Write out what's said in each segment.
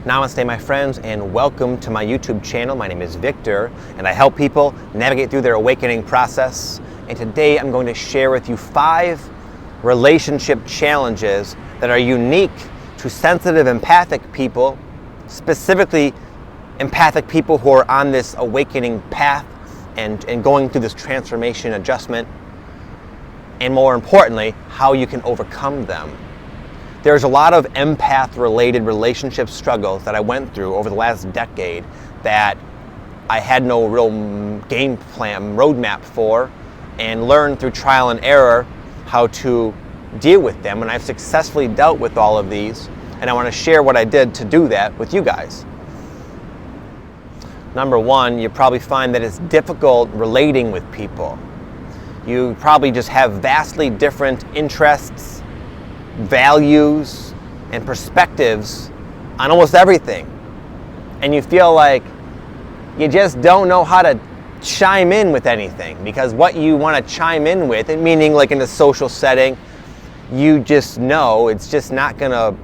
Namaste, my friends, and welcome to my YouTube channel. My name is Victor, and I help people navigate through their awakening process. And today I'm going to share with you 5 relationship challenges that are unique to sensitive, empathic people, specifically empathic people who are on this awakening path and going through this transformation adjustment, and more importantly, how you can overcome them. There's a lot of empath-related relationship struggles that I went through over the last decade that I had no real game plan, roadmap for, and learned through trial and error how to deal with them. And I've successfully dealt with all of these, and I want to share what I did to do that with you guys. Number 1, you probably find that it's difficult relating with people. You probably just have vastly different interests, values, and perspectives on almost everything. And you feel like you just don't know how to chime in with anything, because what you want to chime in with, and meaning like in a social setting, you just know it's just not gonna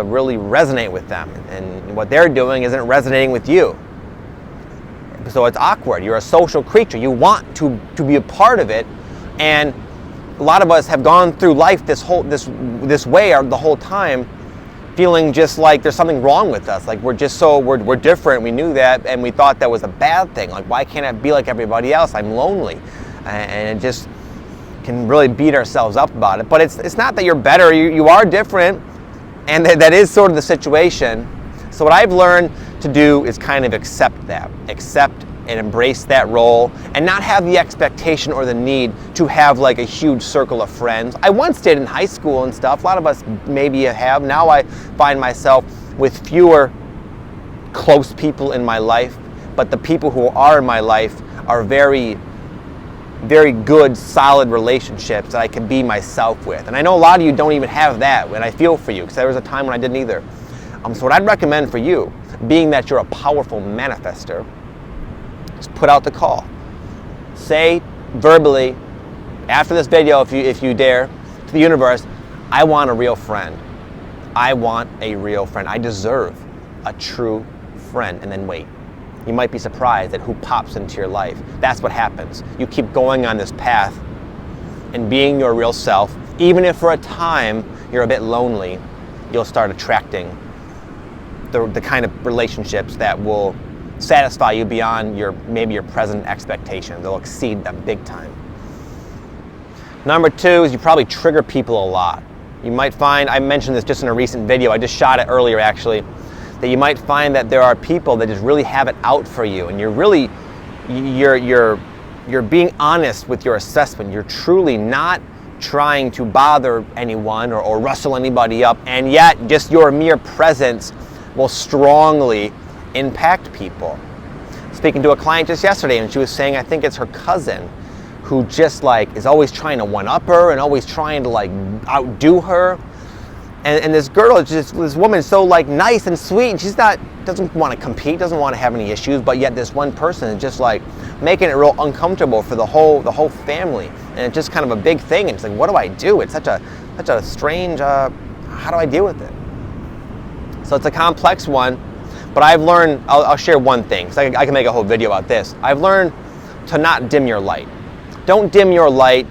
really resonate with them, and what they're doing isn't resonating with you. So it's awkward. You're a social creature. You want to be a part of it, and a lot of us have gone through life this way the whole time, feeling just like there's something wrong with us. Like we're different. We knew that, and we thought that was a bad thing. Like, why can't I be like everybody else? I'm lonely, and it just can really beat ourselves up about it. But it's not that you're better. You are different, and that is sort of the situation. So what I've learned to do is kind of accept and embrace that role, and not have the expectation or the need to have like a huge circle of friends. I once did in high school and stuff. A lot of us maybe have. Now I find myself with fewer close people in my life, but the people who are in my life are very, very good, solid relationships that I can be myself with. And I know a lot of you don't even have that, and I feel for you, because there was a time when I didn't either. So what I'd recommend for you, being that you're a powerful manifester, is put out the call. Say verbally, after this video, if you dare, to the universe, I want a real friend. I want a real friend. I deserve a true friend. And then wait. You might be surprised at who pops into your life. That's what happens. You keep going on this path and being your real self. Even if for a time you're a bit lonely, you'll start attracting the kind of relationships that will satisfy you beyond maybe your present expectations. They'll exceed them big time. Number 2 is you probably trigger people a lot. You might find, I mentioned this just in a recent video, I just shot it earlier actually, that you might find that there are people that just really have it out for you, and you're being honest with your assessment. You're truly not trying to bother anyone or rustle anybody up, and yet just your mere presence will strongly impact people. Speaking to a client just yesterday, and she was saying, I think it's her cousin who just like is always trying to one-up her and always trying to like outdo her. And this girl is just, this woman is so like nice and sweet, and doesn't want to compete, doesn't want to have any issues, but yet this one person is just like making it real uncomfortable for the whole family. And it's just kind of a big thing, and it's like, what do I do? It's such a strange, how do I deal with it? So it's a complex one, but I've learned, I'll share one thing, because I can make a whole video about this. I've learned to not dim your light. Don't dim your light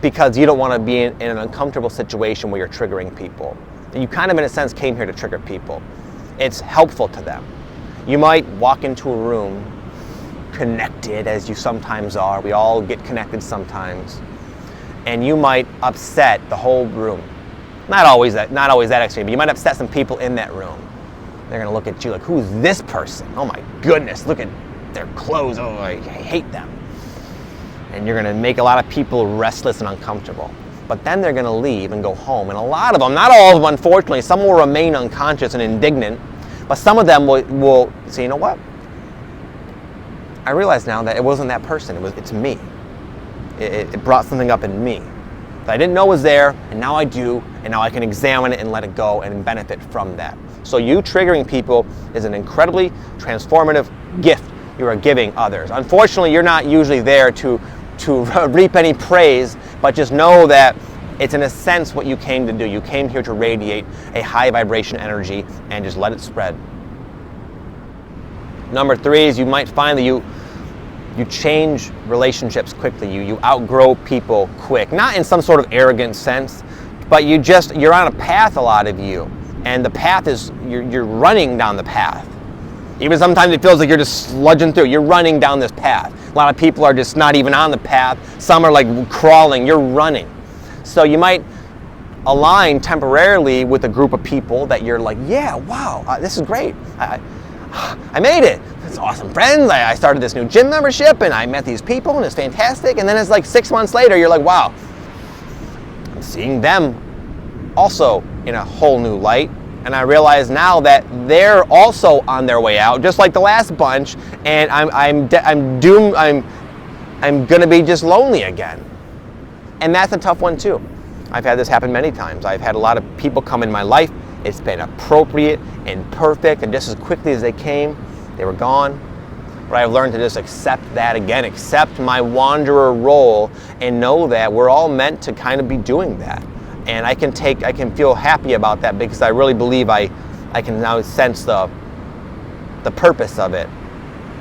because you don't want to be in an uncomfortable situation where you're triggering people. You kind of, in a sense, came here to trigger people. It's helpful to them. You might walk into a room connected, as you sometimes are. We all get connected sometimes. And you might upset the whole room. Not always that extreme, but you might upset some people in that room. They're gonna look at you like, who's this person? Oh my goodness, look at their clothes. Oh, I hate them. And you're gonna make a lot of people restless and uncomfortable. But then they're gonna leave and go home. And a lot of them, not all of them unfortunately, some will remain unconscious and indignant, but some of them will say, you know what? I realize now that it wasn't that person, it's me. It brought something up in me that I didn't know was there, and now I do, and now I can examine it and let it go and benefit from that. So you triggering people is an incredibly transformative gift you are giving others. Unfortunately, you're not usually there to reap any praise, but just know that It's in a sense what you came to do. You came here to radiate a high vibration energy and just let it spread. Number 3 is you might find that you change relationships quickly. You outgrow people quick. Not in some sort of arrogant sense, but you're on a path, a lot of you. And the path is, you're running down the path. Even sometimes it feels like you're just sludging through. You're running down this path. A lot of people are just not even on the path. Some are like crawling. You're running. So you might align temporarily with a group of people that you're like, yeah, wow, this is great. I made it. It's awesome friends. I started this new gym membership and I met these people and it's fantastic. And then it's like 6 months later, you're like, wow, I'm seeing them also in a whole new light. And I realize now that they're also on their way out, just like the last bunch, and I'm doomed. I'm gonna be just lonely again, and that's a tough one too. I've had this happen many times. I've had a lot of people come in my life. It's been appropriate and perfect, and just as quickly as they came, they were gone. But I've learned to just accept that again, accept my wanderer role, and know that we're all meant to kind of be doing that. And I can feel happy about that because I really believe I can now sense the purpose of it,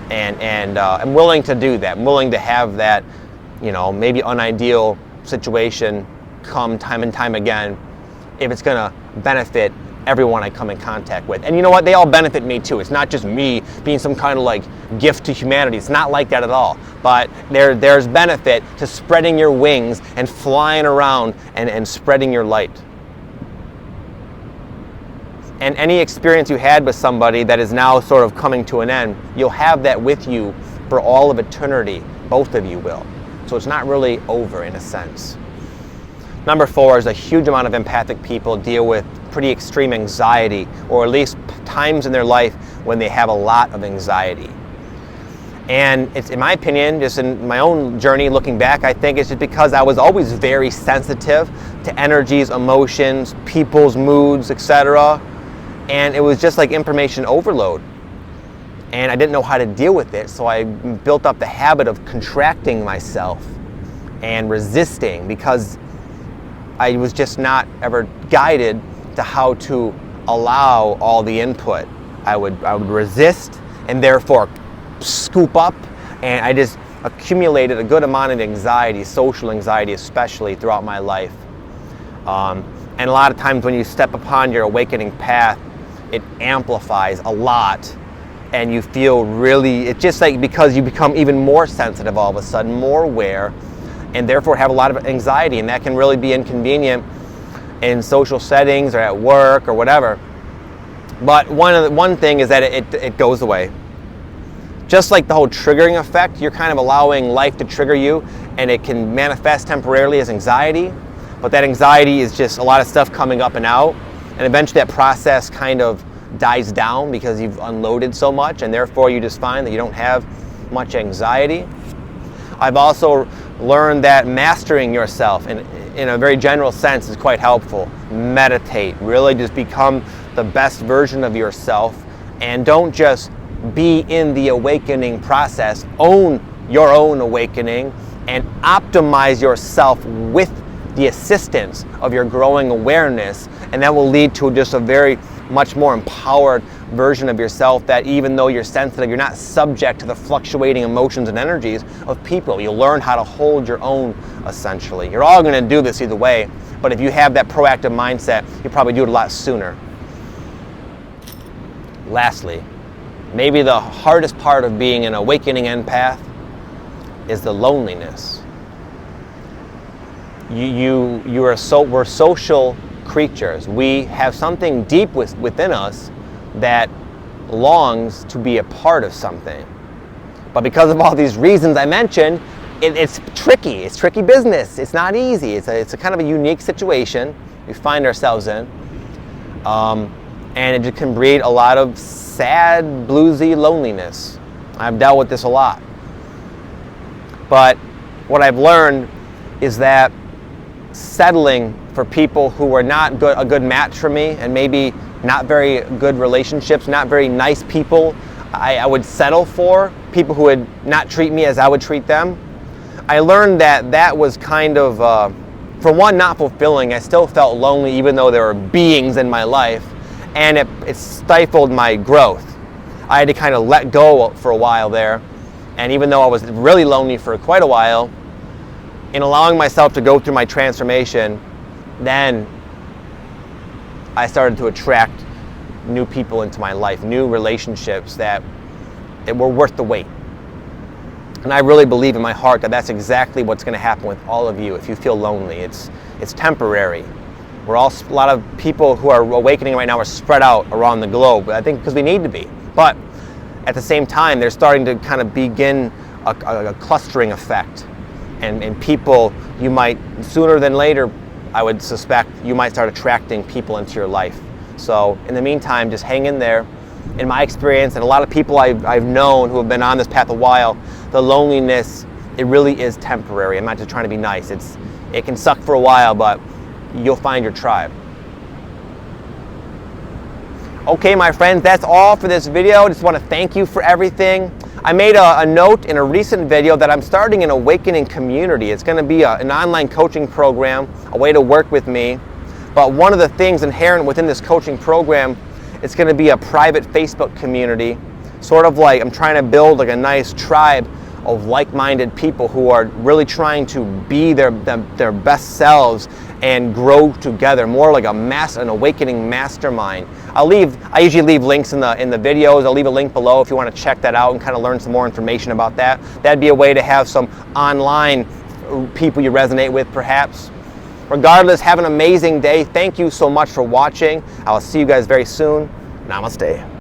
and I'm willing to do that. I'm willing to have that, maybe unideal situation come time and time again, if it's gonna benefit everyone I come in contact with. And you know what? They all benefit me too. It's not just me being some kind of like gift to humanity. It's not like that at all. But there's benefit to spreading your wings and flying around and spreading your light. And any experience you had with somebody that is now sort of coming to an end, you'll have that with you for all of eternity. Both of you will. So it's not really over in a sense. Number 4 is a huge amount of empathic people deal with pretty extreme anxiety, or at least times in their life when they have a lot of anxiety. And it's, in my opinion, just in my own journey looking back, I think it's just because I was always very sensitive to energies, emotions, people's moods, etc. And it was just like information overload. And I didn't know how to deal with it, so I built up the habit of contracting myself and resisting because I was just not ever guided to how to allow all the input. I would resist and therefore scoop up, and I just accumulated a good amount of anxiety, social anxiety especially, throughout my life. And a lot of times when you step upon your awakening path, it amplifies a lot, and you feel really, it's just like because you become even more sensitive all of a sudden, more aware, and therefore have a lot of anxiety, and that can really be inconvenient in social settings or at work or whatever. But one thing is that it goes away. Just like the whole triggering effect, you're kind of allowing life to trigger you, and it can manifest temporarily as anxiety, but that anxiety is just a lot of stuff coming up and out, and eventually that process kind of dies down because you've unloaded so much, and therefore you just find that you don't have much anxiety. I've also learned that mastering yourself in a very general sense is quite helpful. Meditate, really just become the best version of yourself, and don't just be in the awakening process. Own your own awakening and optimize yourself with the assistance of your growing awareness, and that will lead to just a very much more empowered version of yourself, that even though you're sensitive, you're not subject to the fluctuating emotions and energies of people. You'll learn how to hold your own, essentially. You're all going to do this either way, but if you have that proactive mindset, you probably do it a lot sooner. Lastly, maybe the hardest part of being an awakening empath is the loneliness. We're social creatures. We have something deep within us that longs to be a part of something. But because of all these reasons I mentioned, it's tricky. It's tricky business. It's not easy. It's a kind of a unique situation we find ourselves in. And it can breed a lot of sad, bluesy loneliness. I've dealt with this a lot. But what I've learned is that settling for people who were not a good match for me, and maybe not very good relationships, not very nice people, I would settle for people who would not treat me as I would treat them. I learned that was kind of for one, not fulfilling. I still felt lonely even though there were beings in my life, and it stifled my growth. I had to kind of let go for a while there, and even though I was really lonely for quite a while, in allowing myself to go through my transformation, then I started to attract new people into my life, new relationships that were worth the wait. And I really believe in my heart that that's exactly what's going to happen with all of you if you feel lonely. It's temporary. A lot of people who are awakening right now are spread out around the globe, I think because we need to be. But at the same time, they're starting to kind of begin a clustering effect. And people, you might, sooner than later, I would suspect, you might start attracting people into your life. So in the meantime, just hang in there. In my experience, and a lot of people I've known who have been on this path a while, the loneliness, it really is temporary. I'm not just trying to be nice. It can suck for a while, but you'll find your tribe. Okay, my friends, that's all for this video. I just want to thank you for everything. I made a note in a recent video that I'm starting an awakening community. It's going to be an online coaching program, a way to work with me. But one of the things inherent within this coaching program, it's going to be a private Facebook community, sort of like I'm trying to build like a nice tribe of like-minded people who are really trying to be their best selves and grow together, more like an awakening mastermind. I usually leave links in the videos. I'll leave a link below if you want to check that out and kind of learn some more information about that. That'd be a way to have some online people you resonate with, perhaps. Regardless, have an amazing day. Thank you so much for watching. I'll see you guys very soon. Namaste.